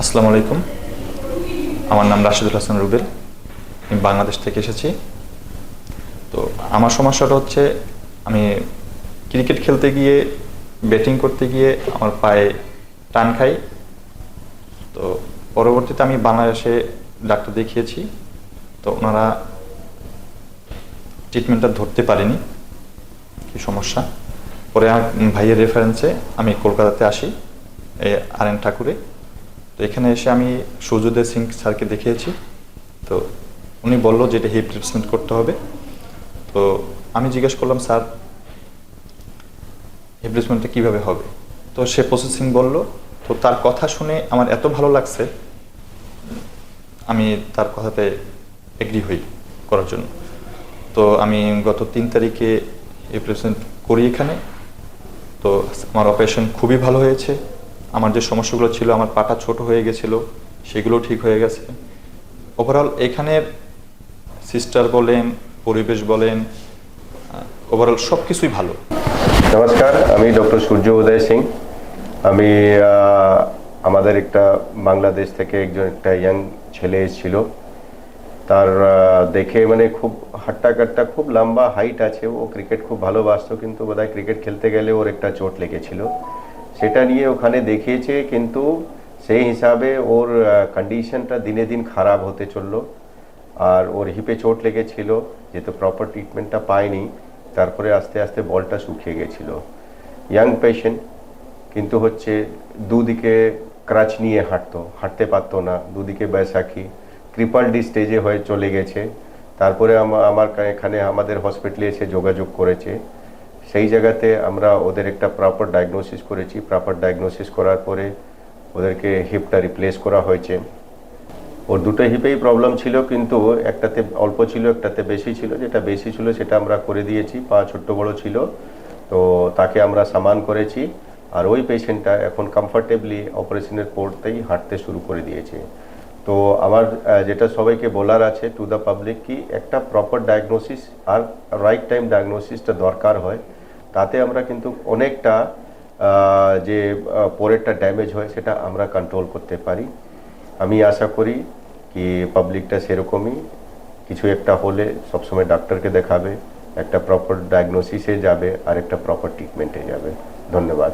আসসালামু আলাইকুম। আমার নাম রাশিদুল হাসান রুবেল। আমি বাংলাদেশ থেকে এসেছি। তো আমার সমস্যাটা হচ্ছে, আমি ক্রিকেট খেলতে গিয়ে, ব্যাটিং করতে গিয়ে আমার পায়ে টান খাই। তো পরবর্তীতে আমি বাংলাদেশে ডাক্তার দেখিয়েছি। তো ওনারা ট্রিটমেন্টটা ধরতে পারেনি কি সমস্যা। পরে আমার ভাইয়ের রেফারেন্সে আমি কলকাতাতে আসি, আর এন ঠাকুরে। তো এখানে এসে আমি সূর্যোদয় সিং স্যারকে দেখিয়েছি। তো উনি বললো যে এটা হিপ রিপ্লেসমেন্ট করতে হবে। তো আমি জিজ্ঞেস করলাম, স্যার হিপ রিপ্লেসমেন্টটা কীভাবে হবে? তো সে প্রসেসিং বলল। তো তার কথা শুনে আমার এত ভালো লাগছে, আমি তার কথাতে এগ্রি হই করার জন্য। তো আমি গত 3 তারিখে হিপ রিপ্লেসমেন্ট করি এখানে। তো আমার অপারেশন খুবই ভালো হয়েছে। আমার যে সমস্যাগুলো ছিল, আমার পাটা ছোট হয়ে গেছিলো, সেগুলো ঠিক হয়ে গেছে। ওভারঅল এখানের সিস্টার বলেন, পরিবেশ বলেন, ওভারঅল সব কিছুই ভালো। নমস্কার, আমি ডক্টর সূর্য উদয় সিং। আমি আমাদের একটা বাংলাদেশ থেকে একটা ইয়াং ছেলে এসেছিল। তার দেখে মানে খুব হাট্টা কাট্টা, খুব লম্বা হাইট আছে, ও ক্রিকেট খুব ভালোবাসতো, কিন্তু বোধহয় ক্রিকেট খেলতে গেলে ওর একটা চোট লেগেছিল। সেটা নিয়ে ওখানে দেখিয়েছে, কিন্তু সেই হিসাবে ওর কন্ডিশনটা দিনে দিন খারাপ হতে চললো। আর ওর হিপে চোট লেগেছিল, যেহেতু প্রপার ট্রিটমেন্টটা পায়নি, তারপরে আস্তে আস্তে বলটা শুকিয়ে গেছিলো। ইয়াং পেশেন্ট, কিন্তু হচ্ছে দুদিকে ক্রাচ নিয়ে হাঁটতে পারতো না, দুদিকে বৈশাখী ক্রিপালডি স্টেজে হয়ে চলে গেছে। তারপরে আমার এখানে আমাদের হসপিটালে এসে যোগাযোগ করেছে। সেই জায়গাতে আমরা ওদের একটা প্রপার ডায়াগনোসিস করেছি। প্রপার ডায়াগনোসিস করার পরে ওদেরকে হিপটা রিপ্লেস করা হয়েছে। ওর দুটো হিপেই প্রবলেম ছিল, কিন্তু একটাতে অল্প ছিল, একটাতে বেশি ছিল। যেটা বেশি ছিল সেটা আমরা করে দিয়েছি, পা ছোট্ট বড় ছিল, তো তাকে আমরা সামান করেছি। আর ওই পেশেন্টটা এখন কমফর্টেবলি অপারেশনের পরতেই হাঁটতে শুরু করে দিয়েছে। তো আমার যেটা সবাইকে বলার আছে টু দ্য পাবলিক, কি একটা প্রপার ডায়াগনোসিস আর রাইট টাইম ডায়াগনোসিসটা দরকার হয়। তাতে আমরা কিন্তু অনেকটা যে পরেরটা ড্যামেজ হয় সেটা আমরা কন্ট্রোল করতে পারি। আমি আশা করি কি পাবলিকটা সেরকমই কিছু একটা হলে সবসময় ডাক্তারকে দেখাবে, একটা প্রপার ডায়াগনোসিসে যাবে আর একটা প্রপার ট্রিটমেন্টে যাবে। ধন্যবাদ।